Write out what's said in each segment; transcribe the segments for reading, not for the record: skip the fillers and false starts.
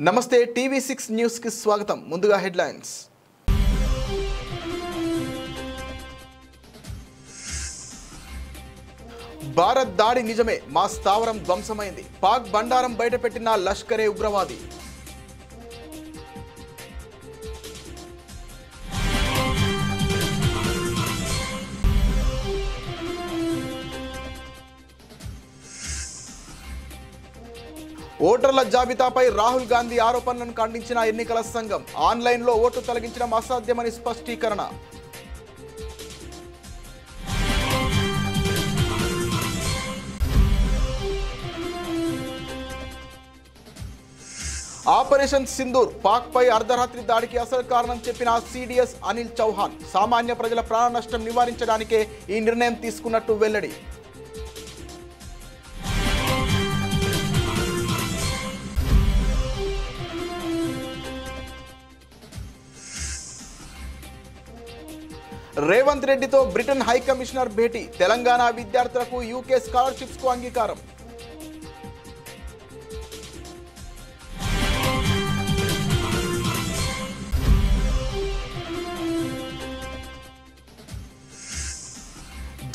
నమస్తే టీవీ6 న్యూస్ కి స్వాగతం. ముందుగా హెడ్లైన్స్. భారత్ దాడి నిజమే, మా స్థావరం ధ్వంసమైంది. పాక్ బండారం బయటపెట్టిన లష్కరే ఉగ్రవాది. ఓటర్ల జాబితాపై రాహుల్ గాంధీ ఆరోపణలను ఖండించిన ఎన్నికల సంఘం. ఆన్లైన్లో ఓటు తొలగించడం అసాధ్యమని స్పష్టీకరణ. ఆపరేషన్ సింధూర్, పాక్పై అర్ధరాత్రి దాడికి అసలు కారణం చెప్పిన సిడిఎస్ అనిల్ చౌహాన్. సామాన్య ప్రజల ప్రాణ నష్టం నివారించడానికే ఈ నిర్ణయం తీసుకున్నట్టు వెల్లడి. రేవంత్ రెడ్డితో బ్రిటన్ హై కమిషనర్ భేటీ. తెలంగాణ విద్యార్థులకు యూకే స్కాలర్షిప్స్ కు అంగీకారం.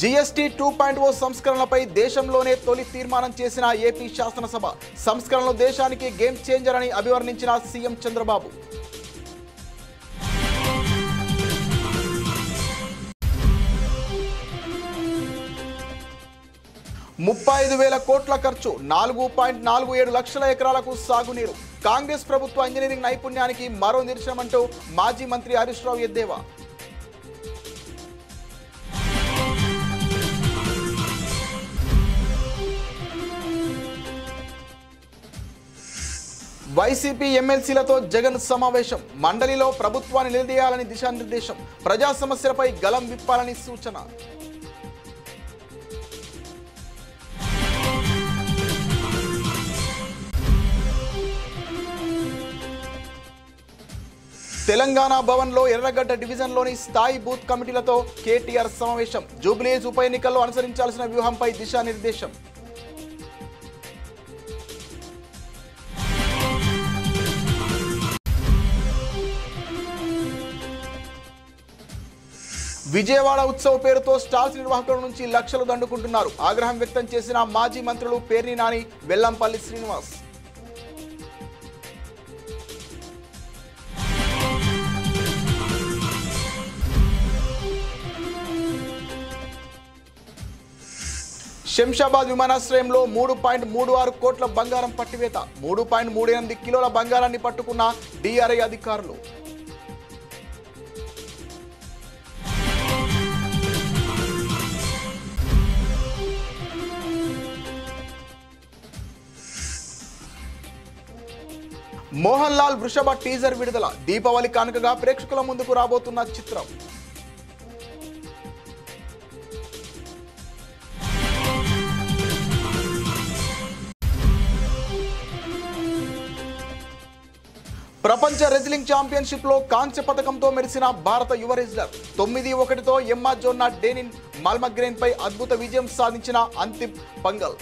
జీఎస్టీ 2.0 సంస్కరణలపై దేశంలోనే తొలి తీర్మానం చేసిన ఏపీ శాసనసభ. సంస్కరణలు దేశానికి గేమ్ చేంజర్ అని అభివర్ణించిన సీఎం చంద్రబాబు. 35,000 కోట్ల ఖర్చు, 4.47 లక్షల ఎకరాలకు సాగునీరు. కాంగ్రెస్ ప్రభుత్వ ఇంజనీరింగ్ నైపుణ్యానికి మరో నిదర్శనమంటూ మాజీ మంత్రి హరీష్ రావు ఎద్దేవా. వైసీపీ ఎమ్మెల్సీలతో జగన్ సమావేశం. మండలిలో ప్రభుత్వాన్ని నిలదీయాలని దిశానిర్దేశం. ప్రజా సమస్యలపై గలం విప్పాలని సూచన. తెలంగాణ భవన్లో ఎర్రగడ్డ డివిజన్లోని స్థాయి బూత్ కమిటీలతో కేటీఆర్ సమావేశం. జూబ్లీహిల్స్ ఉప ఎన్నికల్లో అనుసరించాల్సిన వ్యూహంపై దిశానిర్దేశం. విజయవాడ ఉత్సవ పేరుతో స్టాల్స్ నిర్వాహకుల నుంచి లక్షలు దండుకుంటున్నారు. ఆగ్రహం వ్యక్తం చేసిన మాజీ మంత్రులు పేర్ని నాని, వెల్లంపల్లి శ్రీనివాస్. శంషాబాద్ విమానాశ్రయంలో 3.36 కోట్ల బంగారం పట్టివేత. 3.38 కిలోల బంగారాన్ని పట్టుకున్న డిఆర్ఐ అధికారులు. మోహన్ లాల్ వృషభ టీజర్ విడుదల. దీపావళి కానుకగా ప్రేక్షకుల ముందుకు రాబోతున్న చిత్రం. ప్రపంచ రెజ్లింగ్ ఛాంపియన్షిప్ లో కాంస్య పథకంతో మెరిసిన భారత యువ రెజ్లర్. 9-1తో ఎమ్మా జోన్నా డేనిన్ మాల్మగ్రేన్ పై అద్భుత విజయం సాధించిన అంతిమ్ పంగల్.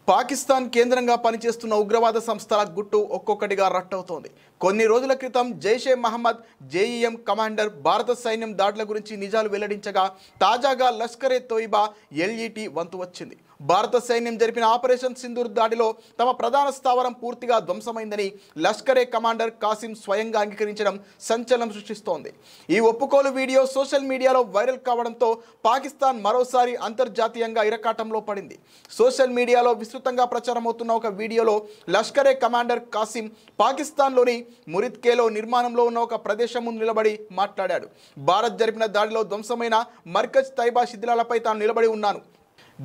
పాకిస్తాన్ కేంద్రంగా పనిచేస్తున్న ఉగ్రవాద సంస్థల గుట్టు ఒక్కొక్కటిగా రట్టవుతోంది. కొన్ని రోజుల క్రితం జైషే మహమ్మద్ జేఈఎం కమాండర్ భారత సైన్యం దాడుల గురించి నిజాలు వెల్లడించగా, తాజాగా లష్కరే తోయిబా ఎల్ఈటీ వంతు వచ్చింది. భారత సైన్యం జరిపిన ఆపరేషన్ సింధూర్ దాడిలో తమ ప్రధాన స్థావరం పూర్తిగా ధ్వంసమైందని లష్కరే కమాండర్ కాసిం స్వయంగా అంగీకరించడం సంచలనం సృష్టిస్తోంది. ఈ ఒప్పుకోలు వీడియో సోషల్ మీడియాలో వైరల్ కావడంతో పాకిస్తాన్ మరోసారి అంతర్జాతీయంగా ఇరకాటంలో పడింది. సోషల్ మీడియాలో విస్తృతంగా ప్రచారమవుతున్న ఒక వీడియోలో లష్కరే కమాండర్ కాసిం పాకిస్తాన్లోని మురిద్కేలో నిర్మాణంలో ఉన్న ఒక ప్రదేశం ముందు నిలబడి మాట్లాడాడు. భారత్ జరిపిన దాడిలో ధ్వంసమైన మర్కజ్ తైబా శిథిలాలపై తాను నిలబడి ఉన్నాను.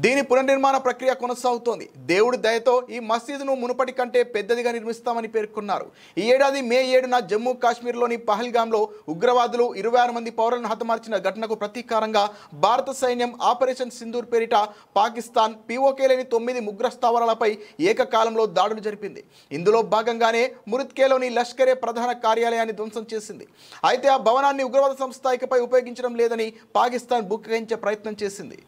దీని పునర్నిర్మాణ ప్రక్రియ కొనసాగుతోంది. దేవుడి దయతో ఈ మసీదును మునుపటి కంటే పెద్దదిగా నిర్మిస్తామని పేర్కొన్నారు. ఈ ఏడాది మే 7న జమ్మూ కాశ్మీర్లోని పహల్గామ్లో ఉగ్రవాదులు 26 మంది పౌరులను హతమార్చిన ఘటనకు ప్రతీకారంగా భారత సైన్యం ఆపరేషన్ సింధూర్ పేరిట పాకిస్తాన్ పీఓకే లేని 9 ఉగ్ర స్థావరాలపై ఏకకాలంలో దాడులు జరిపింది. ఇందులో భాగంగానే మురిద్కేలోని లష్కరే ప్రధాన కార్యాలయాన్ని ధ్వంసం చేసింది. అయితే ఆ భవనాన్ని ఉగ్రవాద సంస్థ ఇకపై ఉపయోగించడం లేదని పాకిస్తాన్ బుకాయించే ప్రయత్నం చేసింది.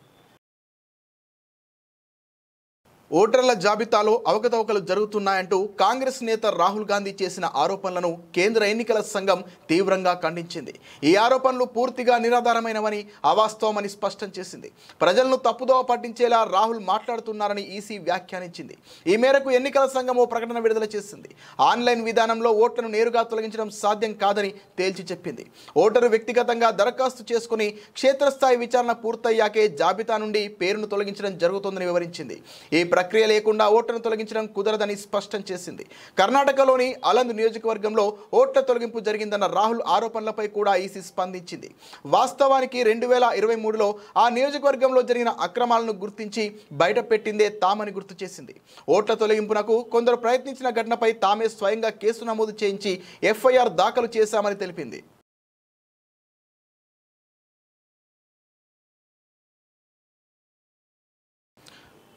ఓటర్ల జాబితాలో అవకతవకలు జరుగుతున్నాయంటూ కాంగ్రెస్ నేత రాహుల్ గాంధీ చేసిన ఆరోపణలను కేంద్ర ఎన్నికల సంఘం తీవ్రంగా ఖండించింది. ఈ ఆరోపణలు పూర్తిగా నిరాధారమైనవని, అవాస్తవమని స్పష్టం చేసింది. ప్రజలను తప్పుదోవ పట్టించేలా రాహుల్ మాట్లాడుతున్నారని ఈసీ వ్యాఖ్యానించింది. ఈ మేరకు ఎన్నికల సంఘం ఓ ప్రకటన విడుదల చేసింది. ఆన్లైన్ విధానంలో ఓట్లను నేరుగా తొలగించడం సాధ్యం కాదని తేల్చి చెప్పింది. ఓటరు వ్యక్తిగతంగా దరఖాస్తు చేసుకుని క్షేత్రస్థాయి విచారణ పూర్తయ్యాకే జాబితా నుండి పేరును తొలగించడం జరుగుతుందని వివరించింది. ఈ ప్రక్రియ లేకుండా ఓట్లను తొలగించడం కుదరదని స్పష్టం చేసింది. కర్ణాటకలోని అలంద్ నియోజకవర్గంలో ఓట్ల తొలగింపు జరిగిందన్న రాహుల్ ఆరోపణలపై కూడా ఈసీ స్పందించింది. వాస్తవానికి 2023లో ఆ నియోజకవర్గంలో జరిగిన అక్రమాలను గుర్తించి బయటపెట్టిందే తామని గుర్తు చేసింది. ఓట్ల తొలగింపునకు కొందరు ప్రయత్నించిన ఘటనపై తామే స్వయంగా కేసు నమోదు చేయించి ఎఫ్ఐఆర్ దాఖలు చేశామని తెలిపింది.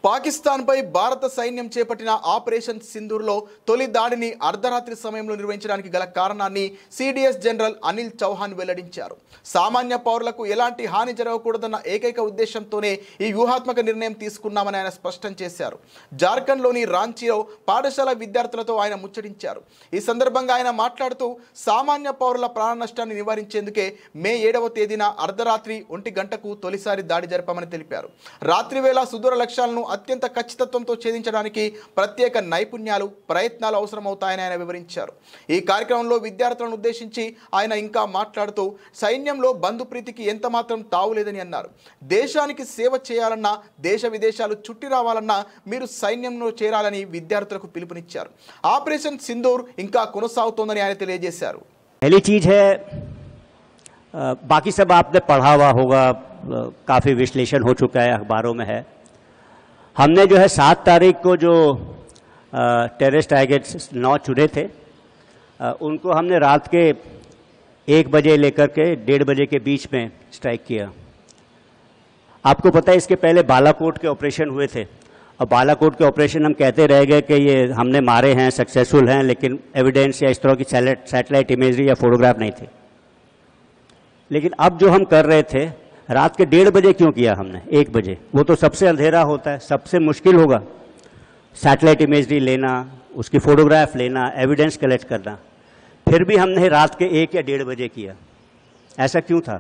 పాకిస్తాన్పై భారత సైన్యం చేపట్టిన ఆపరేషన్ సింధూర్లో తొలి దాడిని అర్ధరాత్రి సమయంలో నిర్వహించడానికి గల కారణాన్ని సిడిఎస్ జనరల్ అనిల్ చౌహాన్ వెల్లడించారు. సామాన్య పౌరులకు ఎలాంటి హాని జరగకూడదన్న ఏకైక ఉద్దేశంతోనే ఈ వ్యూహాత్మక నిర్ణయం తీసుకున్నామని ఆయన స్పష్టం చేశారు. జార్ఖండ్లోని రాంచీలో పాఠశాల విద్యార్థులతో ఆయన ముచ్చటించారు. ఈ సందర్భంగా ఆయన మాట్లాడుతూ సామాన్య పౌరుల ప్రాణ నష్టాన్ని నివారించేందుకే మే 7వ తేదీన అర్ధరాత్రి 1 గంటకు తొలిసారి దాడి జరిపామని తెలిపారు. రాత్రివేళ సుదూర లక్ష్యాలను అత్యంత ఖచ్చితత్వంతో ఛేదించడానికి ప్రత్యేక నైపుణ్యాలు, ప్రయత్నాలు అవసరమవుతాయని ఆయన వివరించారు. ఈ కార్యక్రమంలో విద్యార్థులను ఉద్దేశించి ఆయన ఇంకా మాట్లాడుతూ సైన్యంలో బంధుప్రీతికి ఎంత మాత్రం తావులేదని అన్నారు. దేశానికి సేవ చేయాలన్నా, దేశ విదేశాలు చుట్టి రావాలన్నా మీరు సైన్యంలో చేరాలని విద్యార్థులకు పిలుపునిచ్చారు. ఆపరేషన్ సింధూర్ ఇంకా కొనసాగుతోందని ఆయన తెలియజేశారు. पहली चीज है, बाकी सब आपने पढ़ा हुआ होगा, काफी विश्लेषण हो चुका है, अखबारों में है. हमने जो है 7 तारीख को जो टेररिस्ट टारगेट्स 9 चुने थे, उनको हमने रात के 1 बजे लेकर के 1:30 बजे के बीच में स्ट्राइक किया. आपको पता है इसके पहले बालाकोट के ऑपरेशन हुए थे, और बालाकोट के ऑपरेशन हम कहते रह गए कि ये हमने मारे हैं, सक्सेसफुल हैं, लेकिन एविडेंस या इस तरह की सैटेलाइट इमेजरी या फोटोग्राफ नहीं थे. लेकिन अब जो हम कर रहे थे, रात के 1:30 बजे क्यों किया हमने? 1 बजे, वो तो सबसे अंधेरा होता है, सबसे मुश्किल होगा सैटेलाइट इमेजरी लेना, उसकी फोटोग्राफ लेना, एविडेंस कलेक्ट करना. फिर भी हमने रात के 1 या 1:30 बजे किया. ऐसा क्यों था?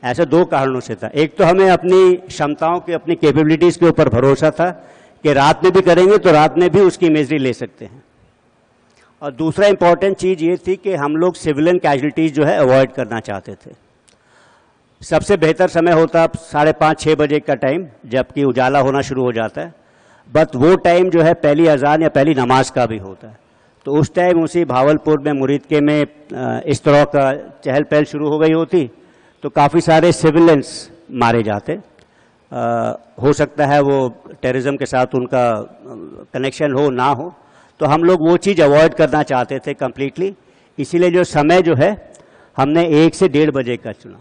ऐसा 2 कारणों से था. एक तो हमें अपनी क्षमताओं के, अपनी कैपेबिलिटीज के ऊपर भरोसा था कि रात में भी करेंगे तो रात में भी उसकी इमेजरी ले सकते हैं. और दूसरा इंपॉर्टेंट चीज ये थी कि हम लोग सिविलियन कैजुअलिटीज जो है अवॉइड करना चाहते थे. सबसे बेहतर समय होता 5:30-6 बजे का टाइम, जबकि उजाला होना शुरू हो जाता है. बट वो टाइम जो है पहली अजान या पहली नमाज का भी होता है. तो उस टाइम उसी भावलपुर में, मुरीदके में इस तरह का चहल पहल शुरू हो गई होती, तो काफ़ी सारे सिविलियंस मारे जाते. हो सकता है वो टेररिज्म के साथ उनका कनेक्शन हो ना हो, तो हम लोग वो चीज़ अवॉइड करना चाहते थे कम्प्लीटली. इसीलिए जो समय जो है हमने 1 से 1:30 बजे का चुना.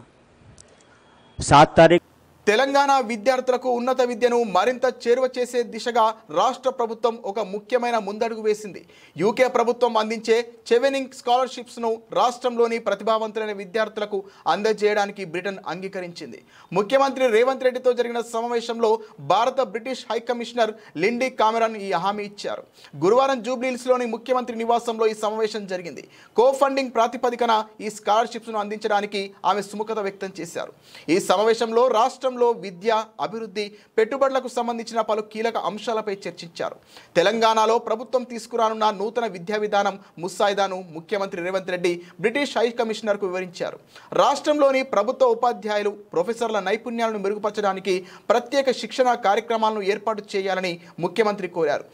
7 तारीख తెలంగాణ విద్యార్థులకు ఉన్నత విద్యను మరింత చేరువ చేసే దిశగా రాష్ట్ర ప్రభుత్వం ఒక ముఖ్యమైన ముందడుగు వేసింది. యూకే ప్రభుత్వం అందించే చెవెనింగ్ స్కాలర్షిప్స్ను రాష్ట్రంలోని ప్రతిభావంతులైన విద్యార్థులకు అందజేయడానికి బ్రిటన్ అంగీకరించింది. ముఖ్యమంత్రి రేవంత్ రెడ్డితో జరిగిన సమావేశంలో భారత బ్రిటిష్ హైకమిషనర్ లిండీ కామెరాన్ ఈ హామీ ఇచ్చారు. గురువారం జూబ్లీహిల్స్లోని ముఖ్యమంత్రి నివాసంలో ఈ సమావేశం జరిగింది. కో ఫండింగ్ ప్రాతిపదికన ఈ స్కాలర్షిప్స్ను అందించడానికి ఆమె సుముఖత వ్యక్తం చేశారు. ఈ సమావేశంలో రాష్ట్రంలో విద్య, అభివృద్ధి, పెట్టుబడులకు సంబంధించిన పలు కీలక అంశాలపై చర్చించారు. తెలంగాణలో ప్రభుత్వం తీసుకురానున్న నూతన విద్యా విధానం ముసాయిదాను ముఖ్యమంత్రి రేవంత్ రెడ్డి బ్రిటిష్ హై కమిషనర్కు వివరించారు. రాష్ట్రంలోని ప్రభుత్వ ఉపాధ్యాయులు, ప్రొఫెసర్ల నైపుణ్యాలను మెరుగుపరచడానికి ప్రత్యేక శిక్షణ కార్యక్రమాలను ఏర్పాటు చేయాలని ముఖ్యమంత్రి కోరారు.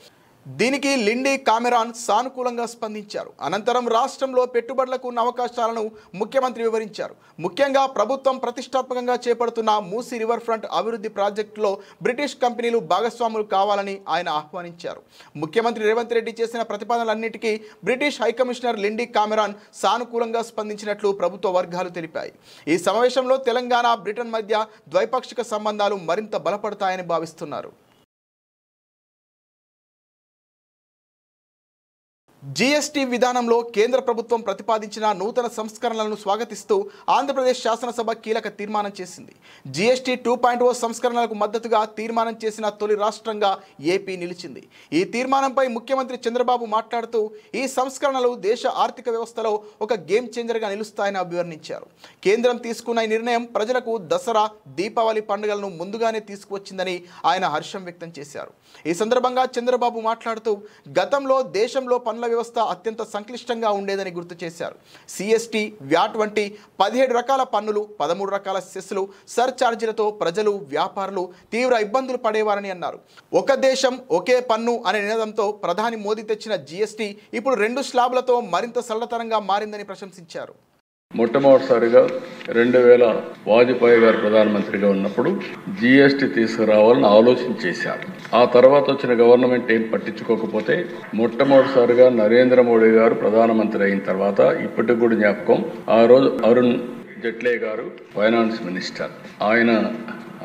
దీనికి లిండీ కామెరాన్ సానుకూలంగా స్పందించారు. అనంతరం రాష్ట్రంలో పెట్టుబడులకు ఉన్న అవకాశాలను ముఖ్యమంత్రి వివరించారు. ముఖ్యంగా ప్రభుత్వం ప్రతిష్టాత్మకంగా చేపడుతున్న మూసీ రివర్ ఫ్రంట్ అభివృద్ధి ప్రాజెక్టులో బ్రిటిష్ కంపెనీలు భాగస్వాములు కావాలని ఆయన ఆహ్వానించారు. ముఖ్యమంత్రి రేవంత్ రెడ్డి చేసిన ప్రతిపాదనలన్నిటికీ బ్రిటిష్ హైకమిషనర్ లిండీ కామెరాన్ సానుకూలంగా స్పందించినట్లు ప్రభుత్వ వర్గాలు తెలిపాయి. ఈ సమావేశంలో తెలంగాణ, బ్రిటన్ మధ్య ద్వైపాక్షిక సంబంధాలు మరింత బలపడతాయని భావిస్తున్నారు. జీఎస్టీ విధానంలో కేంద్ర ప్రభుత్వం ప్రతిపాదించిన నూతన సంస్కరణలను స్వాగతిస్తూ ఆంధ్రప్రదేశ్ శాసనసభ కీలక తీర్మానం చేసింది. జీఎస్టీ 2.0 సంస్కరణలకు మద్దతుగా తీర్మానం చేసిన తొలి రాష్ట్రంగా ఏపీ నిలిచింది. ఈ తీర్మానంపై ముఖ్యమంత్రి చంద్రబాబు మాట్లాడుతూ ఈ సంస్కరణలు దేశ ఆర్థిక వ్యవస్థలో ఒక గేమ్ చేంజర్గా నిలుస్తాయని అభివర్ణించారు. కేంద్రం తీసుకున్న ఈ నిర్ణయం ప్రజలకు దసరా, దీపావళి పండుగలను ముందుగానే తీసుకువచ్చిందని ఆయన హర్షం వ్యక్తం చేశారు. ఈ సందర్భంగా చంద్రబాబు మాట్లాడుతూ గతంలో దేశంలో పన్నుల వ్యవస్థ అత్యంత సంక్లిష్టంగా ఉండేదని గుర్తు చేశారు. సిఎస్టీ, వ్యాట్ వంటి 17 రకాల పన్నులు, 13 రకాల సెస్లు, సర్ఛార్జీలతో ప్రజలు, వ్యాపారులు తీవ్ర ఇబ్బందులు పడేవారని అన్నారు. ఒక దేశం ఒకే పన్ను అనే నినాదంతో ప్రధాని మోదీ తెచ్చిన జీఎస్టీ ఇప్పుడు 2 స్లాబ్లతో మరింత సరళతరంగా మారిందని ప్రశంసించారు. మొట్టమొదటిసారిగా 2000 వాజ్పేయి గారు ప్రధానమంత్రిగా ఉన్నప్పుడు జీఎస్టీ తీసుకురావాలని ఆలోచన చేశారు. ఆ తర్వాత వచ్చిన గవర్నమెంట్ ఏం పట్టించుకోకపోతే మొట్టమొదటిసారిగా నరేంద్ర మోడీ గారు ప్రధానమంత్రి అయిన తర్వాత ఇప్పటికి కూడా జ్ఞాపకం, ఆ రోజు అరుణ్ జైట్లీ గారు ఫైనాన్స్ మినిస్టర్, ఆయన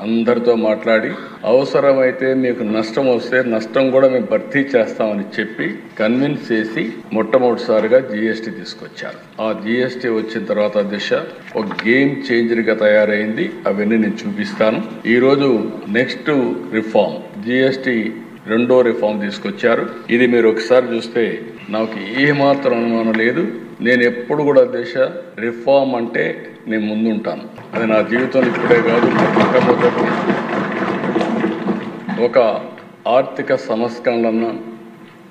అందరితో మాట్లాడి అవసరమైతే మీకు నష్టం వస్తే నష్టం కూడా మేము భర్తీ చేస్తామని చెప్పి కన్విన్స్ చేసి మొట్టమొదటిసారిగా జీఎస్టీ తీసుకొచ్చారు. ఆ జీఎస్టీ వచ్చిన తర్వాత దిశ ఒక గేమ్ చేంజర్గా తయారైంది. అవన్నీ నేను చూపిస్తాను. ఈరోజు నెక్స్ట్ రిఫార్మ్ జీఎస్టీ 2వ రిఫార్మ్ తీసుకొచ్చారు. ఇది మీరు ఒకసారి చూస్తే నాకు ఏమాత్రం అనుమానం లేదు. నేను ఎప్పుడు కూడా దేశ రిఫార్మ్ అంటే నేను ముందుంటాను. అది నా జీవితంలో ఇప్పుడే కాదు, మొట్టమొదటి ఒక ఆర్థిక సంస్కరణలన్నా,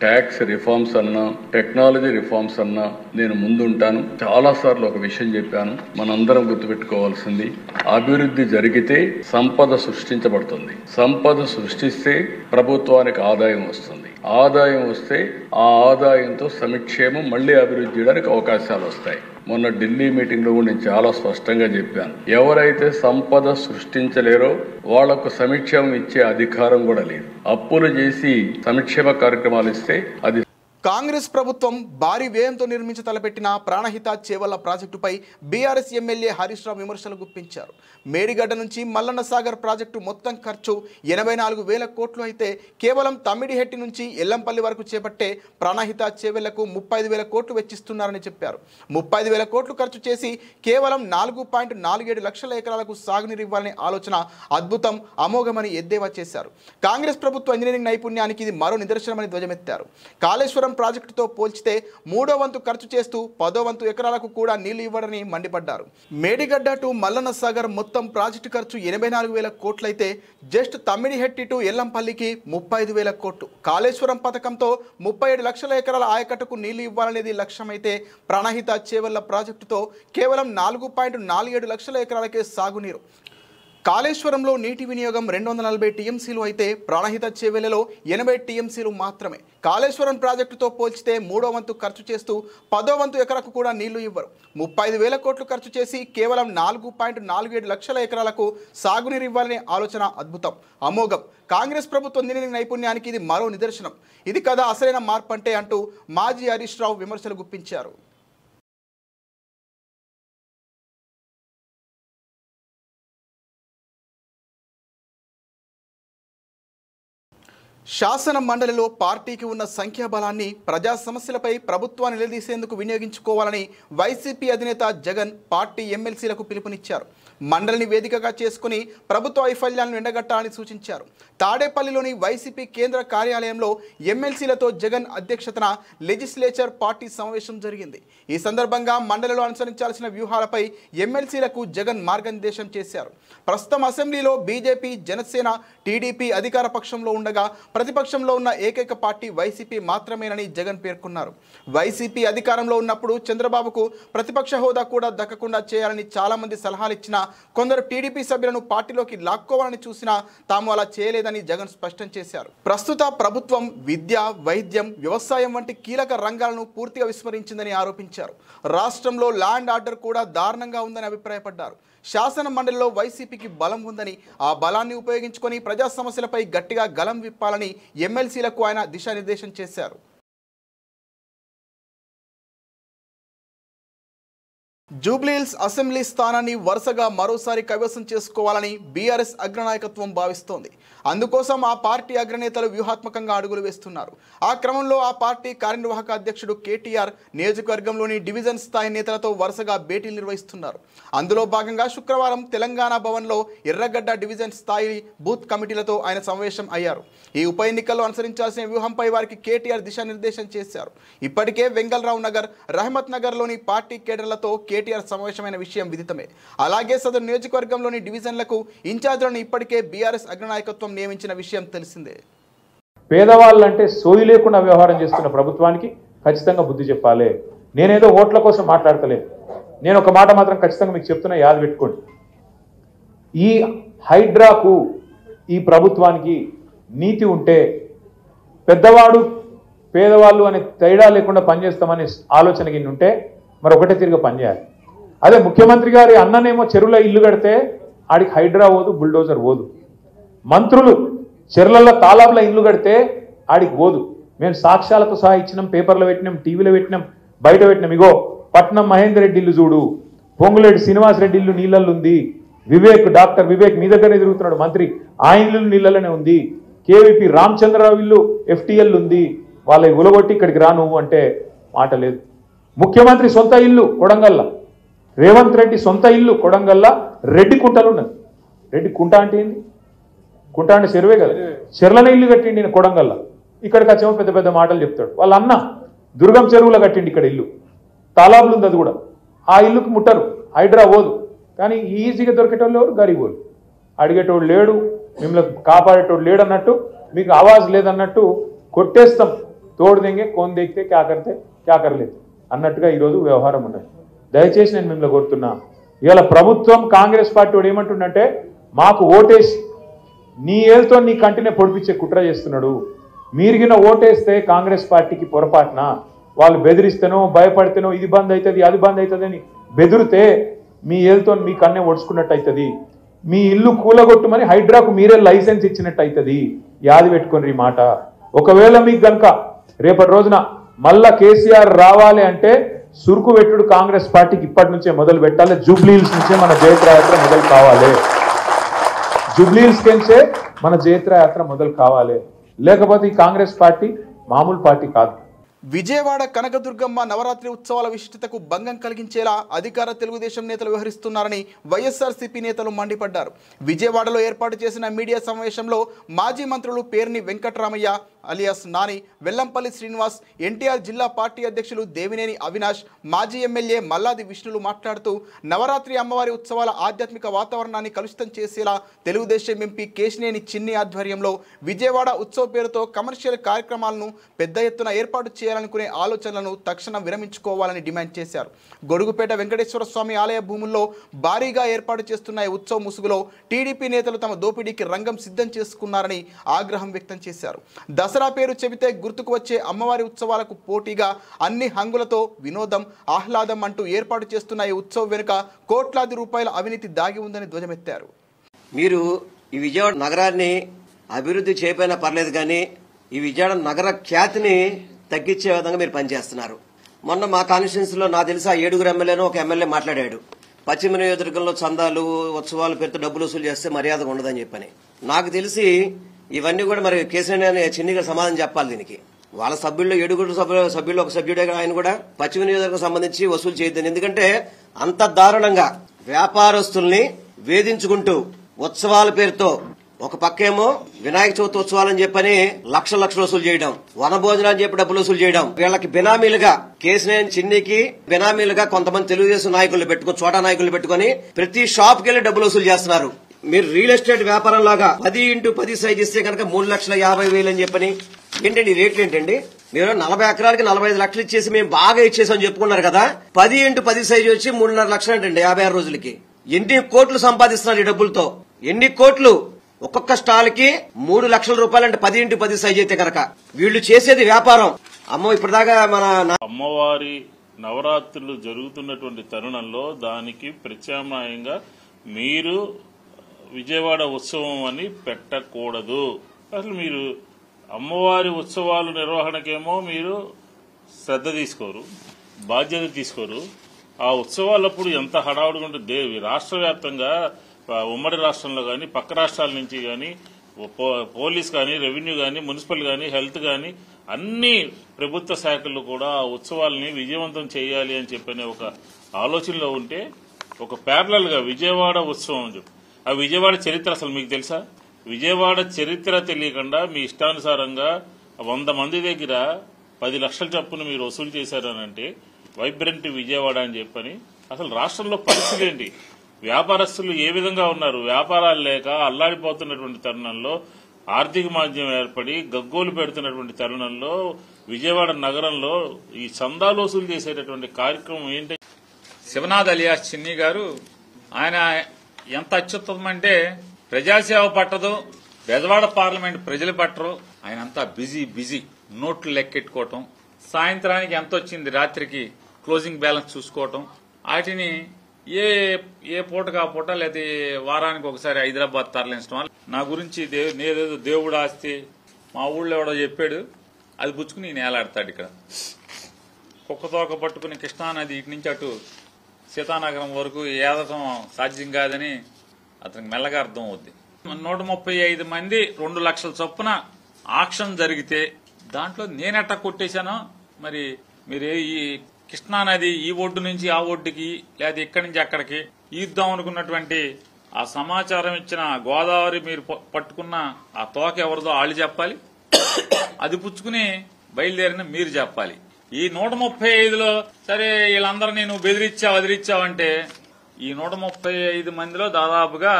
ట్యాక్స్ రిఫార్మ్స్ అన్నా, టెక్నాలజీ రిఫార్మ్స్ అన్నా నేను ముందుంటాను. చాలాసార్లు ఒక విషయం చెప్పాను, మనందరం గుర్తుపెట్టుకోవాల్సింది, అభివృద్ధి జరిగితే సంపద సృష్టించబడుతుంది. సంపద సృష్టిస్తే ప్రభుత్వానికి ఆదాయం వస్తుంది. ఆదాయం వస్తే ఆ ఆదాయంతో సంక్షేమం మళ్ళీ అభివృద్ధి చేయడానికి అవకాశాలు వస్తాయి. మొన్న ఢిల్లీ మీటింగ్లో కూడా నేను చాలా స్పష్టంగా చెప్పాను, ఎవరైతే సంపద సృష్టించలేరో వాళ్లకు సంక్షేమం ఇచ్చే అధికారం కూడా లేదు. అప్పులు చేసి సంక్షేమ కార్యక్రమాలు ఇస్తే అది. కాంగ్రెస్ ప్రభుత్వం భారీ వ్యయంతో నిర్మించి తలపెట్టిన ప్రాణహిత చేవళ్ల ప్రాజెక్టుపై బీఆర్ఎస్ ఎమ్మెల్యే హరీష్ రావు విమర్శలు గుప్పించారు. మేడిగడ్డ నుంచి మల్లన్న సాగర్ ప్రాజెక్టు మొత్తం ఖర్చు 84,000 కోట్లు అయితే కేవలం తమ్మిడిహెట్టి నుంచి ఎల్లంపల్లి వరకు చేపట్టే ప్రాణహిత చేవెళ్లకు 35,000 కోట్లు వెచ్చిస్తున్నారని చెప్పారు. 35,000 కోట్లు ఖర్చు చేసి కేవలం 4.47 లక్షల ఎకరాలకు సాగునీరు ఇవ్వాలనే ఆలోచన అద్భుతం, అమోఘమని ఎద్దేవా చేశారు. కాంగ్రెస్ ప్రభుత్వ ఇంజనీరింగ్ నైపుణ్యానికి ఇది మరో నిదర్శనమని ధ్వజమెత్తారు. కాళేశ్వరం ప్రాజెక్టుతో పోల్చితే 3వ వంతు ఖర్చు చేస్తూ 10వ వంతు ఎకరాలకు కూడా నీళ్లు ఇవ్వడని మండిపడ్డారు. మేడిగడ్డ టు మల్లన్న సాగర్ మొత్తం ప్రాజెక్టు ఖర్చు 84,000 కోట్లయితే జస్ట్ తమ్మిడిహెట్టి టు ఎల్లంపల్లికి 35,000 కోట్లు. కాళేశ్వరం పథకంతో 37 లక్షల ఎకరాల ఆయకట్టుకు నీళ్లు ఇవ్వాలనేది లక్ష్యమైతే ప్రాణహిత చేవళ్ల ప్రాజెక్టుతో కేవలం 4.47 లక్షల ఎకరాలకే సాగునీరు. కాళేశ్వరంలో నీటి వినియోగం 240 టీఎంసీలు అయితే ప్రాణహిత చేవెళ్లలో 80 టీఎంసీలు మాత్రమే. కాళేశ్వరం ప్రాజెక్టుతో పోల్చితే 3వ వంతు ఖర్చు చేస్తూ 10వ వంతు ఎకరకు కూడా నీళ్లు ఇవ్వరు. 35,000 కోట్లు ఖర్చు చేసి కేవలం 4.47 లక్షల ఎకరాలకు సాగునీరు ఇవ్వాలనే ఆలోచన అద్భుతం, అమోఘం. కాంగ్రెస్ ప్రభుత్వ ఇంజనీరింగ్ నైపుణ్యానికి ఇది మరో నిదర్శనం. ఇది కదా అసలైన మార్పు అంటే అంటూ మాజీ హరీష్ రావు విమర్శలు గుప్పించారు. శాసన మండలిలో పార్టీకి ఉన్న సంఖ్యాబలాన్ని ప్రజా సమస్యలపై ప్రభుత్వాన్ని నిలదీసేందుకు వినియోగించుకోవాలని వైసీపీ అధినేత జగన్ పార్టీ ఎమ్మెల్సీలకు పిలుపునిచ్చారు. మండలిని వేదికగా చేసుకుని ప్రభుత్వ వైఫల్యాలను ఎండగట్టాలని సూచించారు. తాడేపల్లిలోని వైసీపీ కేంద్ర కార్యాలయంలో ఎమ్మెల్సీలతో జగన్ అధ్యక్షతన లెజిస్లేచర్ పార్టీ సమావేశం జరిగింది. ఈ సందర్భంగా మండలిలో అనుసరించాల్సిన వ్యూహాలపై ఎమ్మెల్సీలకు జగన్ మార్గనిర్దేశం చేశారు. ప్రస్తుతం అసెంబ్లీలో బీజేపీ, జనసేన, టీడీపీ అధికార పక్షంలో ఉండగా ప్రతిపక్షంలో ఉన్న ఏకైక పార్టీ వైసీపీ మాత్రమేనని జగన్ పేర్కొన్నారు. వైసీపీ అధికారంలో ఉన్నప్పుడు చంద్రబాబుకు ప్రతిపక్ష హోదా కూడా దక్కకుండా చేయాలని చాలా మంది సలహాలు ఇచ్చినా కొందరు టీడీపీ సభ్యులను పార్టీలోకి లాక్కోవాలని చూసినా తాము అలా చేయలేదని జగన్ స్పష్టం చేశారు. ప్రస్తుత ప్రభుత్వం విద్య, వైద్యం, వ్యవసాయం వంటి కీలక రంగాలను పూర్తిగా విస్మరించిందని ఆరోపించారు. రాష్ట్రంలో ల్యాండ్ ఆర్డర్ కూడా దారుణంగా ఉందని అభిప్రాయపడ్డారు. శాసన మండలిలో వైసీపీకి బలం ఉందని, ఆ బలాన్ని ఉపయోగించుకొని ప్రజా సమస్యలపై గట్టిగా గలం విప్పాలని ఎమ్మెల్సీలకు ఆయన దిశానిర్దేశం చేశారు. జూబ్లీహిల్స్ అసెంబ్లీ స్థానాన్ని వరుసగా మరోసారి కైవసం చేసుకోవాలని బీఆర్ఎస్ అగ్రనాయకత్వం భావిస్తోంది. అందుకోసం ఆ పార్టీ అగ్రనేతలు వ్యూహాత్మకంగా అడుగులు వేస్తున్నారు. ఆ క్రమంలో ఆ పార్టీ కార్యనిర్వాహక అధ్యక్షుడు కేటీఆర్ నియోజకవర్గంలోని డివిజన్ స్థాయి నేతలతో వరుసగా భేటీలు నిర్వహిస్తున్నారు. అందులో భాగంగా శుక్రవారం తెలంగాణ భవన్లో ఎర్రగడ్డ డివిజన్ స్థాయి బూత్ కమిటీలతో ఆయన సమావేశం అయ్యారు. ఈ ఉప ఎన్నికల్లో అనుసరించాల్సిన వ్యూహంపై వారికి కేటీఆర్ దిశానిర్దేశం చేశారు. ఇప్పటికే వెంగళరావు నగర్, రహమత్ నగర్లోని పార్టీ కేడర్లతో కేటీఆర్ సమావేశమైన విషయం విదితమే. అలాగే సదరు నియోజకవర్గంలోని డివిజన్లకు ఇన్ఛార్జీలను ఇప్పటికే బీఆర్ఎస్ అగ్రనాయకత్వం నియమించిన విషయం తెలిసిందే. పేదవాళ్ళంటే సోయి లేకుండా వ్యవహారం చేస్తున్న ప్రభుత్వానికి ఖచ్చితంగా బుద్ధి చెప్పాలి. నేనేదో ఓట్ల కోసం మాట్లాడతలేదు. నేను ఒక మాట మాత్రం ఖచ్చితంగా మీకు చెప్తున్నా, యాద పెట్టుకోండి. ఈ హైడ్రాకు ఈ ప్రభుత్వానికి నీతి ఉంటే పెద్దవాడు పేదవాళ్ళు అనే తేడా లేకుండా పనిచేస్తామనే ఆలోచన కింద ఉంటే మరి ఒకటే తిరిగి పనిచేయాలి. అదే ముఖ్యమంత్రి గారి అన్ననేమో చెరువులో ఇల్లు కడితే ఆడికి హైడ్రా పోదు, బుల్డోజర్ పోదు. మంత్రులు చెర్లల్లో తాలాబుల ఇల్లు కడితే ఆడికి పోదు. మేము సాక్ష్యాలతో సహా ఇచ్చినాం, పేపర్లో పెట్టినాం, టీవీలో పెట్టినాం, బయట పెట్టినాం. ఇగో పట్నం మహేందర్ రెడ్డి ఇల్లు చూడు, పొంగులేటి శ్రీనివాస్ రెడ్డి ఇల్లు నీళ్ళల్లో ఉంది, డాక్టర్ వివేక్ మీ దగ్గరనే తిరుగుతున్నాడు మంత్రి, ఆ ఇల్లు నీళ్ళలోనే ఉంది, కేవీపీ రామచంద్రరావు ఇల్లు FTL ఉంది. వాళ్ళ ఉలగొట్టి ఇక్కడికి రా నువ్వు అంటే మాట లేదు. ముఖ్యమంత్రి సొంత ఇల్లు కొడంగల్ల, రేవంత్ రెడ్డి సొంత ఇల్లు కొడంగల్ల రెడ్డి కుంటలు ఉన్నది. రెడ్డి కుంట అంటే ఏంది? కుంట అంటే చెరువే కదా. చెర్లనే ఇల్లు కట్టిండి నేను కొడంగల్ల. ఇక్కడికి వచ్చేమో పెద్ద పెద్ద మాటలు చెప్తాడు. వాళ్ళ అన్న దుర్గం చెరువులో కట్టిండి ఇక్కడ ఇల్లు, తాలాబులు ఉంది అది కూడా. ఆ ఇల్లుకి ముట్టరు, హైడ్రా పోదు. కానీ ఈజీగా దొరికేటోళ్ళు ఎవరు? గరీబోళ్ళు. అడిగేటోడు లేడు, మిమ్మల్ని కాపాడేటోడు లేడు అన్నట్టు, మీకు ఆవాజ్ లేదన్నట్టు కొట్టేస్తాం. తోడు దెంగే కోన్ దేకితే క్యాకరితే క్యాకరలేదు అన్నట్టుగా ఈరోజు వ్యవహారం ఉన్నది. దయచేసి నేను మిమ్మల్ని కోరుతున్నా, ఇవాళ ప్రభుత్వం కాంగ్రెస్ పార్టీ వాడు ఏమంటుండంటే మాకు ఓటేసి నీ ఏళ్ళతో నీ కంటినే పొడిపించే కుట్ర చేస్తున్నాడు. మీరిగిన ఓటేస్తే కాంగ్రెస్ పార్టీకి పొరపాటున వాళ్ళు బెదిరిస్తేనో భయపడితేనో ఇది బంద్ అవుతుంది అది బంద్ అవుతుంది అని బెదిరితే మీ ఏళ్ళతో మీ కన్నే ఒడుచుకున్నట్టు అవుతుంది. మీ ఇల్లు కూలగొట్టుమని హైడ్రాకు మీరే లైసెన్స్ ఇచ్చినట్టు అవుతుంది. యాది పెట్టుకోండి ఈ మాట. ఒకవేళ మీకు గనక రేపటి రోజున మళ్ళా కేసీఆర్ రావాలి అంటే సురుకు పెట్టుడు కాంగ్రెస్ పార్టీకి ఇప్పటి నుంచే మొదలు పెట్టాలి. జూబ్లీహిల్స్ నుంచే మన జయత్రయాత్ర మొదలు కావాలి. జూబ్లీహిల్స్ నుంచే మన జయత్రయాత్ర మొదలు కావాలి. లేకపోతే ఈ కాంగ్రెస్ పార్టీ మామూలు పార్టీ కాదు. విజయవాడ కనకదుర్గమ్మ నవరాత్రి ఉత్సవాల విశిష్టతకు భంగం కలిగించేలా అధికార తెలుగుదేశం నేతలు వ్యవహరిస్తున్నారని వైఎస్ఆర్సీపీ నేతలు మండిపడ్డారు. విజయవాడలో ఏర్పాటు చేసిన మీడియా సమావేశంలో మాజీ మంత్రులు పేర్ని వెంకటరామయ్య అలియాస్ నాని, వెల్లంపల్లి శ్రీనివాస్, ఎన్టీఆర్ జిల్లా పార్టీ అధ్యక్షులు దేవినేని అవినాష్, మాజీ ఎమ్మెల్యే మల్లాది విష్ణులు మాట్లాడుతూ నవరాత్రి అమ్మవారి ఉత్సవాల ఆధ్యాత్మిక వాతావరణాన్ని కలుషితం చేసేలా తెలుగుదేశం ఎంపీ కేశినేని చిన్ని ఆధ్వర్యంలో విజయవాడ ఉత్సవ పేరుతో కమర్షియల్ కార్యక్రమాలను పెద్ద ఎత్తున ఏర్పాటు చేయాలనుకునే ఆలోచనలను తక్షణం విరమించుకోవాలని డిమాండ్ చేశారు. గొడుగుపేట వెంకటేశ్వర స్వామి ఆలయ భూముల్లో భారీగా ఏర్పాటు చేస్తున్న ఈ ఉత్సవ ముసుగులో టీడీపీ నేతలు తమ దోపిడీకి రంగం సిద్ధం చేసుకున్నారని ఆగ్రహం వ్యక్తం చేశారు. దసరా పేరు చెబితే గుర్తుకు వచ్చే అమ్మవారి ఉత్సవాలకు పోటీగా అన్ని హంగులతో వినోదం, ఆహ్లాదం అంటూ ఏర్పాటు చేస్తున్న ఈ ఉత్సవం వెనుక కోట్లాది రూపాయల అవినీతి దాగి ఉందని ధ్వజమెత్తారు. మీరు ఈ విజయవాడ నగరాన్ని అభివృద్ధి చేయకపోయినా పర్లేదు, కానీ ఈ విజయవాడ నగర ఖ్యాతిని తగ్గించే విధంగా మీరు పనిచేస్తున్నారు. మొన్న మా కాన్స్టిట్యున్సీలో నాకు తెలిసి ఆ 7 ఎమ్మెల్యేను ఒక ఎమ్మెల్యే మాట్లాడాడు. పశ్చిమ నియోజకవర్గంలో చందాలు ఉత్సవాలు పేరుతో డబ్బులు వసూలు చేస్తే మర్యాదగా ఉండదని చెప్పని. నాకు తెలిసి ఇవన్నీ కూడా మరి కేసీఆర్ చిన్నిగా సమాధానం చెప్పాలి. దీనికి వాళ్ళ సభ్యుల్లో 7 సభ్యులు ఒక సభ్యుడే ఆయన కూడా పశ్చిమ నియోజకవర్గం సంబంధించి వసూలు చేయొద్దని. ఎందుకంటే అంత దారుణంగా వ్యాపారస్తుల్ని వేధించుకుంటూ ఉత్సవాల పేరుతో ఒక పక్కేమో వినాయక చవితి ఉత్సవాలని చెప్పని లక్షల వసూలు చేయడం, వనభోజనాలు చెప్పి డబ్బులు వసూలు చేయడం, వీళ్ళకి బినామీలుగా కేసీఆర్ చిన్నికి బినామీలుగా కొంతమంది తెలుగుదేశం నాయకులు పెట్టుకుని చోటా నాయకులు పెట్టుకుని ప్రతి షాప్ కెళ్లి డబ్బులు వసూలు చేస్తున్నారు. మీరు రియల్ ఎస్టేట్ వ్యాపారం లాగా 10x10 సైజ్ ఇస్తే కనుక 3,50,000 అని చెప్పని ఏంటండి రేట్లు ఏంటండి? మీరు 40 ఎకరాలకి 45 లక్షలు ఇచ్చేసి మేము బాగా ఇచ్చేసామని చెప్పుకున్నారు కదా. 10x10 సైజు వచ్చి 3.5 లక్షలు అంటండి 56 రోజులకి. ఎన్ని కోట్లు సంపాదిస్తున్నారు ఈ డబ్బులతో? ఎన్ని కోట్లు? ఒక్కొక్క స్టాల్ కి 3 లక్షల రూపాయలు అంటే 10x10 సైజ్ అయితే కనుక వీళ్ళు చేసేది వ్యాపారం. అమ్మో ఇప్పటిదాకా మన అమ్మవారి నవరాత్రులు జరుగుతున్నటువంటి తరుణంలో దానికి ప్రత్యామ్నాయంగా మీరు విజయవాడ ఉత్సవం అని పెట్టకూడదు. అసలు మీరు అమ్మవారి ఉత్సవాలు నిర్వహణకేమో మీరు శ్రద్ధ తీసుకోరు, బాధ్యత తీసుకోరు. ఆ ఉత్సవాలప్పుడు ఎంత హడావుడిగా ఉంటుంది. రాష్ట్ర వ్యాప్తంగా ఉమ్మడి రాష్ట్రంలో కానీ పక్క రాష్ట్రాల నుంచి కానీ పోలీస్ కానీ రెవెన్యూ కానీ మున్సిపల్ కానీ హెల్త్ కానీ అన్ని ప్రభుత్వ శాఖలు కూడా ఆ ఉత్సవాలని విజయవంతం చేయాలి అని చెప్పనే ఒక ఆలోచనలో ఉంటే ఒక ప్యారలల్ గా విజయవాడ ఉత్సవం అని చెప్పి ఆ విజయవాడ చరిత్ర అసలు మీకు తెలుసా? విజయవాడ చరిత్ర తెలియకుండా మీ ఇష్టానుసారంగా 100 మంది దగ్గర 10 లక్షల చొప్పున మీరు వసూలు చేశారనంటే వైబ్రెంట్ విజయవాడ అని చెప్పని అసలు రాష్ట్రంలో పరిస్థితి ఏంటి? వ్యాపారస్తులు ఏ విధంగా ఉన్నారు? వ్యాపారాలు లేక అల్లాడిపోతున్నటువంటి తరుణంలో ఆర్థిక మాంద్యం ఏర్పడి గగ్గోలు పెడుతున్నటువంటి తరుణంలో విజయవాడ నగరంలో ఈ చందాలు వసూలు చేసేటటువంటి కార్యక్రమం ఏంటి? శివనాథ్ అలియాస్ చిన్ని గారు ఆయన ఎంత అత్యుత్తమం అంటే ప్రజాసేవ పట్టదు, బెజవాడ పార్లమెంట్ ప్రజలు పట్టరు. ఆయన అంతా బిజీ నోట్లు లెక్కెట్టుకోవటం, సాయంత్రానికి ఎంత వచ్చింది రాత్రికి క్లోజింగ్ బ్యాలెన్స్ చూసుకోవటం, వాటిని ఏ పూటకు ఆ పూట లేదా వారానికి ఒకసారి హైదరాబాద్ తరలించడం. నా గురించి నేదేదో దేవుడు ఆస్తి మా ఊళ్ళో ఎవడో చెప్పాడు, అది పుచ్చుకుని నేలాడతాడు. ఇక్కడ కుక్కతోక పట్టుకుని కృష్ణానది ఇటు నుంచి అటు సీతానగరం వరకు ఏదటం సాధ్యం కాదని అతనికి మెల్లగా అర్థం అవుద్ది. 135 మంది 2 లక్షల చొప్పున ఆక్షన్ జరిగితే దాంట్లో నేనెట్టా కొట్టేశానో మరి మీరు ఈ కృష్ణానది ఈ ఒడ్డు నుంచి ఆ ఒడ్డుకి లేదా ఇక్కడి నుంచి అక్కడికి ఈద్దాం అనుకున్నటువంటి ఆ సమాచారం ఇచ్చిన గోదావరి మీరు పట్టుకున్న ఆ తోక ఎవరిదో వాళ్ళు చెప్పాలి, అది పుచ్చుకుని బయలుదేరిన మీరు చెప్పాలి. ఈ 135లో సరే వీళ్ళందరూ నేను వదిలిచ్చావంటే ఈ 135 మందిలో దాదాపుగా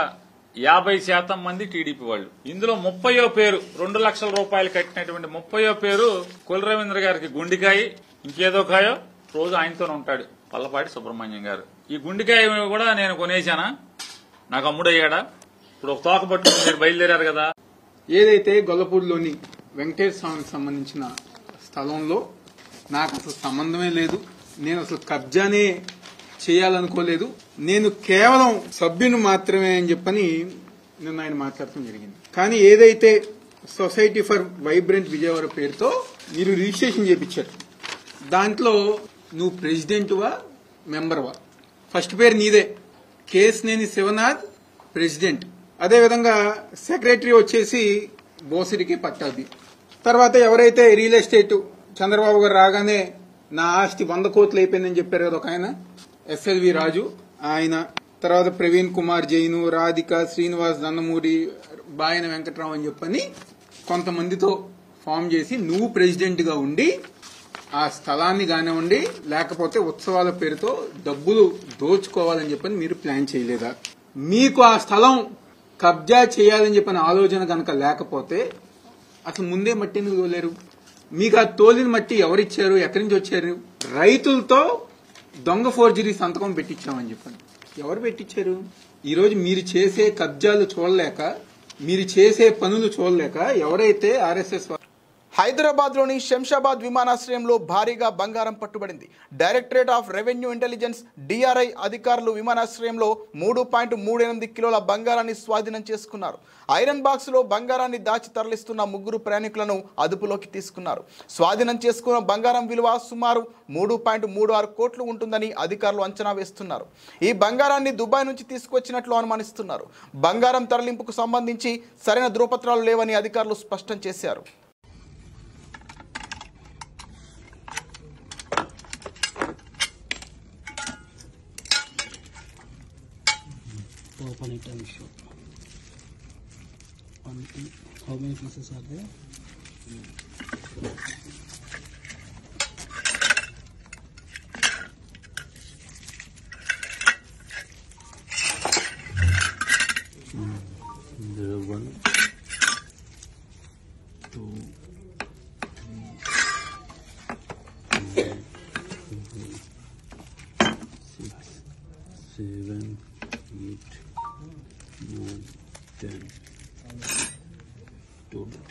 50% మంది టీడీపీ వాళ్ళు. ఇందులో 30వ పేరు 2 లక్షల రూపాయలు కట్టినటువంటి 30వ పేరు కొల్లు రవీంద్ర గారికి గుండికాయ, ఇంకేదో కాయో రోజు ఆయనతోనే ఉంటాడు పల్లపాటి సుబ్రహ్మణ్యం గారు. ఈ గుండికాయ కూడా నేను కొనేశానా, నాకు అమ్ముడయ్యాడా? ఇప్పుడు ఒక తోక పట్టుకుని మీరు బయలుదేరారు కదా. ఏదైతే గొల్లపూడిలోని వెంకటేశ్వర స్వామికి సంబంధించిన స్థలంలో నాకు అసలు సంబంధమే లేదు, నేను అసలు కబ్జానే చేయాలనుకోలేదు, నేను కేవలం సభ్యుని మాత్రమే అని చెప్పని నిన్న ఆయన మాట్లాడటం జరిగింది. కానీ ఏదైతే సొసైటీ ఫర్ వైబ్రెంట్ విజయవాడ పేరుతో మీరు రిజిస్ట్రేషన్ చేయించారు, దాంట్లో నువ్వు ప్రెసిడెంట్వా మెంబర్వా? ఫస్ట్ పేరు నీదే, కేశినేని శివనాథ్ ప్రెసిడెంట్, అదేవిధంగా సెక్రటరీ వచ్చేసి బోసిరికి పట్టాది. తర్వాత ఎవరైతే రియల్ ఎస్టేట్ చంద్రబాబు గారు రాగానే నా ఆస్తి 100 కోట్లు అయిపోయిందని చెప్పారు కదా ఒక ఆయన, ఎస్ఎల్వి రాజు ఆయన, తర్వాత ప్రవీణ్ కుమార్ జైను, రాధిక, శ్రీనివాస్ దండమూరి, బాయన వెంకట్రావు అని చెప్పని కొంతమందితో ఫామ్ చేసి నువ్వు ప్రెసిడెంట్ గా ఉండి ఆ స్థలాన్ని కానివ్వండి లేకపోతే ఉత్సవాల పేరుతో డబ్బులు దోచుకోవాలని చెప్పని మీరు ప్లాన్ చేయలేదా? మీకు ఆ స్థలం కబ్జా చేయాలని చెప్పిన ఆలోచన కనుక లేకపోతే అసలు ముందే మట్టి ఎందుకు తోలేరు? మీకు ఆ తోలిన మట్టి ఎవరిచ్చారు, ఎక్కడి నుంచి వచ్చారు? రైతులతో దొంగ ఫోర్జరీ సంతకం పెట్టించామని చెప్పండి, ఎవరు పెట్టించారు? ఈరోజు మీరు చేసే కబ్జాలు చూడలేక, మీరు చేసే పనులు చూడలేక ఎవరైతే ఆర్ఎస్ఎస్ హైదరాబాద్లోని శంషాబాద్ విమానాశ్రయంలో భారీగా బంగారం పట్టుబడింది. Directorate of revenue intelligence DRI అధికారులు విమానాశ్రయంలో 3.38 కిలోల బంగారాన్ని స్వాధీనం చేసుకున్నారు. ఐరన్ బాక్స్లో బంగారాన్ని దాచి తరలిస్తున్న 3 ప్రయాణికులను అదుపులోకి తీసుకున్నారు. స్వాధీనం చేసుకున్న బంగారం విలువ సుమారు 3.36 కోట్లు ఉంటుందని అధికారులు అంచనా వేస్తున్నారు. ఈ బంగారాన్ని దుబాయ్ నుంచి తీసుకొచ్చినట్లు అనుమానిస్తున్నారు. బంగారం తరలింపుకు సంబంధించి సరైన ధృవపత్రాలు లేవని అధికారులు స్పష్టం చేశారు. Open it and show. How many pieces are there? There are 1, 2, 3, 6, 7, 8, 9, 10, 12.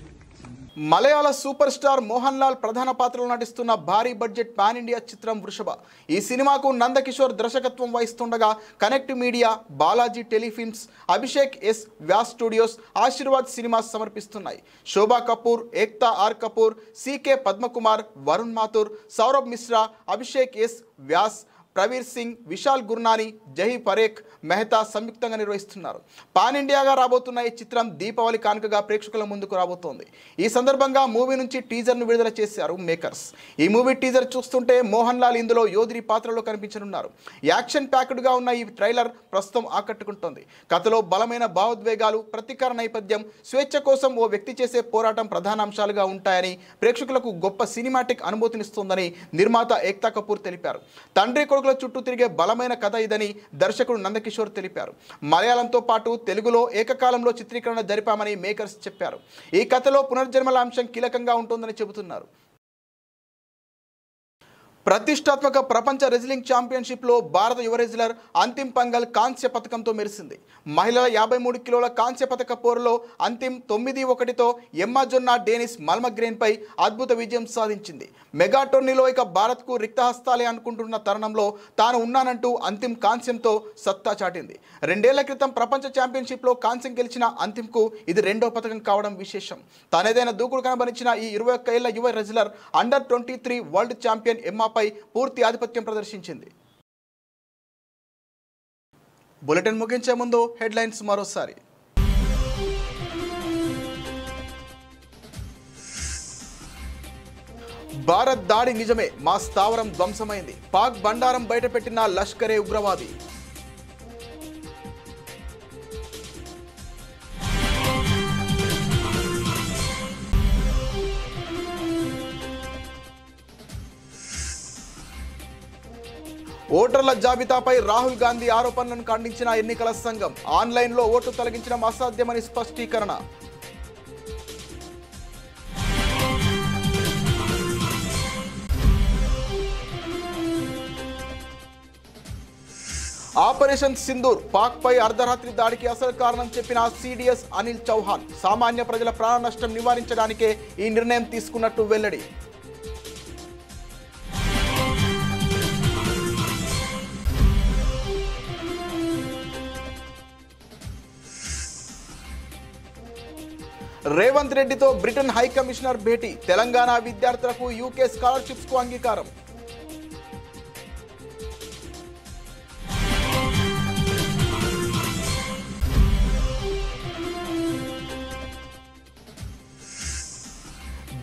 Malayalam super star Mohan Lal ప్రధాన పాత్రలో నటిస్తున్న భారీ బడ్జెట్ పాన్ ఇండియా చిత్రం వృషభ. ఈ సినిమాకు నందకిషోర్ దర్శకత్వం వహిస్తుండగా Connect Media, Balaji Telefilms, Abhishek S Vyas Studios, Ashirwad Cinemas సమర్పిస్తున్నాయి. Shobha Kapoor, Ekta R Kapoor, CK Padmakumar, Varun Mathur, Saurabh Mishra, Abhishek S Vyas, Praveer Singh, Vishal Gurnani, Jahi Parekh Mehta సంయుక్తంగా నిర్వహిస్తున్నారు. పాన్ ఇండియాగా రాబోతున్న ఈ చిత్రం దీపావళి కానుకగా ప్రేక్షకుల ముందుకు రాబోతోంది. ఈ సందర్భంగా మూవీ నుంచి టీజర్ను విడుదల చేశారు మేకర్స్. ఈ మూవీ టీజర్ చూస్తుంటే మోహన్ లాల్ ఇందులో యోధుడి పాత్రలో కనిపించనున్నారు. యాక్షన్ ప్యాక్డ్గా ఉన్న ఈ ట్రైలర్ ప్రస్తుతం ఆకట్టుకుంటోంది. కథలో బలమైన భావోద్వేగాలు, ప్రతీకార నేపథ్యం, స్వేచ్ఛ కోసం ఓ వ్యక్తి చేసే పోరాటం ప్రధాన అంశాలుగా ఉంటాయని, ప్రేక్షకులకు గొప్ప సినిమాటిక్ అనుభూతినిస్తోందని నిర్మాత ఏక్తా కపూర్ తెలిపారు. తండ్రి కొడుకుల చుట్టూ తిరిగే బలమైన కథ ఇదని దర్శకుడు నందకిషోర్ తెలిపారు. మలయాళంతో పాటు తెలుగులో ఏకకాలంలో చిత్రీకరణ జరిపామని మేకర్స్ చెప్పారు. ఈ కథలో పునర్జన్మల అంశం కీలకంగా ఉంటుందని చెబుతున్నారు. ప్రతిష్టాత్మక ప్రపంచ రెజ్లింగ్ ఛాంపియన్షిప్లో భారత యువ రెజ్లర్ అంతిమ్ పంగల్ కాంస్య పథకంతో మెరిసింది. మహిళల 53 కిలోల కాంస్య పథక పోరులో అంతిమ్ 9-1తో ఎమ్మా జొన్నా డేనిస్ మల్మగ్రేన్పై అద్భుత విజయం సాధించింది. మెగా టోర్నీలో ఇక భారత్కు రిక్తహస్తాలే అనుకుంటున్న తరుణంలో తాను ఉన్నానంటూ అంతిమ్ కాంస్యంతో సత్తా చాటింది. 2 ఏళ్ల క్రితం ప్రపంచ ఛాంపియన్షిప్లో కాంస్యం గెలిచిన అంతిమ్కు ఇది 2వ పథకం కావడం విశేషం. తనేదైన దూకుడు కనబరిచిన ఈ 21 ఏళ్ల యువ రెజ్లర్ అండర్-23 వరల్డ్ ఛాంపియన్ ఎమ్మాపై పూర్తి ఆధిపత్యం ప్రదర్శించింది. బులెటిన్ ముగించే ముందు హెడ్లైన్స్ మరోసారి. భారత్ దాడి నిజమే, మా స్థావరం ధ్వంసమైంది. పాక్ బండారం బయటపెట్టిన లష్కరే ఉగ్రవాది. ఓటర్ల జాబితాపై రాహుల్ గాంధీ ఆరోపణలను ఖండించిన ఎన్నికల సంఘం. ఆన్లైన్లో ఓటు తొలగించడం అసాధ్యమని స్పష్టీకరణ. ఆపరేషన్ సింధూర్, పాక్పై అర్ధరాత్రి దాడికి అసలు కారణం చెప్పిన సిడిఎస్ అనిల్ చౌహాన్. సామాన్య ప్రజల ప్రాణ నష్టం నివారించడానికే ఈ నిర్ణయం తీసుకున్నట్టు వెల్లడి. రేవంత్ రెడ్డితో బ్రిటన్ హై కమిషనర్ భేటీ. తెలంగాణ విద్యార్థులకు యూకే స్కాలర్షిప్స్ కు అంగీకారం.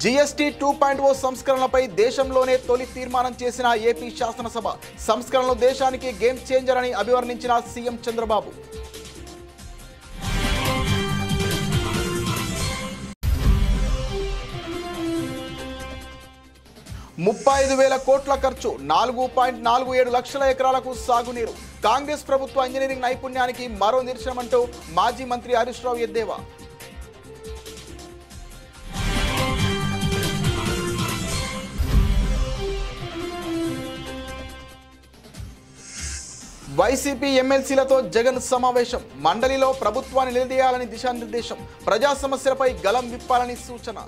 జీఎస్టీ 2.0 సంస్కరణలపై దేశంలోనే తొలి తీర్మానం చేసిన ఏపీ శాసనసభ. సంస్కరణలు దేశానికి గేమ్ చేంజర్ అని అభివర్ణించిన సీఎం చంద్రబాబు. 35,000 కోట్ల ఖర్చు, 4.47 లక్షల ఎకరాలకు సాగునీరు. కాంగ్రెస్ ప్రభుత్వ ఇంజనీరింగ్ నైపుణ్యానికి మరో నిదర్శనమంటూ మాజీ మంత్రి హరీష్ రావు ఎద్దేవా. వైసీపీ ఎమ్మెల్సీలతో జగన్ సమావేశం. మండలిలో ప్రభుత్వాన్ని నిలదీయాలని దిశానిర్దేశం. ప్రజా సమస్యలపై గలం విప్పాలని సూచన.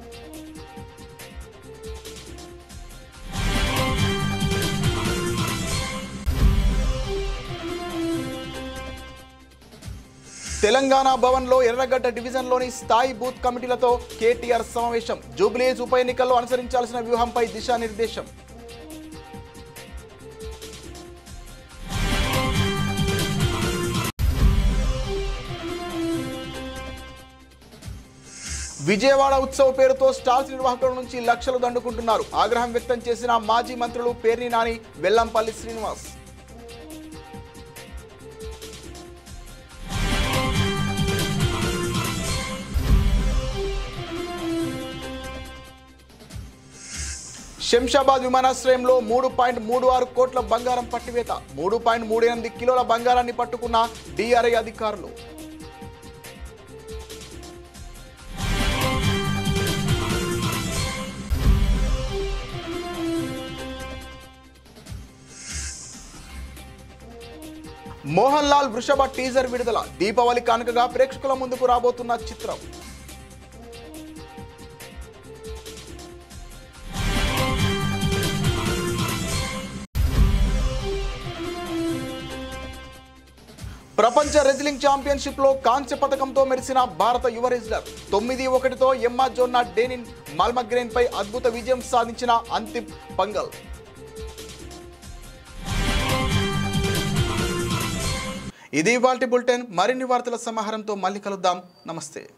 తెలంగాణ భవన్లో ఎర్రగడ్డ డివిజన్లోని స్థాయి బూత్ కమిటీలతో కేటీఆర్ సమావేశం. జూబ్లీహిల్స్ ఉప ఎన్నికల్లో అనుసరించాల్సిన వ్యూహంపై దిశానిర్దేశం. విజయవాడ ఉత్సవ పేరుతో స్టాల్స్ నిర్వాహకుల నుంచి లక్షలు దండుకుంటున్నారు. ఆగ్రహం వ్యక్తం చేసిన మాజీ మంత్రులు పేర్ని నాని, వెల్లంపల్లి శ్రీనివాస్. శంషాబాద్ విమానాశ్రయంలో 3.36 కోట్ల బంగారం పట్టివేత. 3.38 కిలోల బంగారాన్ని పట్టుకున్న డిఆర్ఐ అధికారులు. మోహన్ లాల్ వృషభ టీజర్ విడుదల. దీపావళి కానుకగా ప్రేక్షకుల ముందుకు రాబోతున్న చిత్రం. ప్రపంచ రెజ్లింగ్ ఛాంపియన్షిప్ లో కాంస్య పథకంతో మెరిసిన భారత యువ రెజ్లర్. 9-1తో ఎమ్మా జొన్నా డేనిన్ మల్మగ్రేన్ పై అద్భుత విజయం సాధించిన అంతిమ్ పంగల్. ఇది ఇవాల్టి బులెటిన్. మరిన్ని వార్తల సమాహారంతో మళ్ళీ కలుద్దాం. నమస్తే.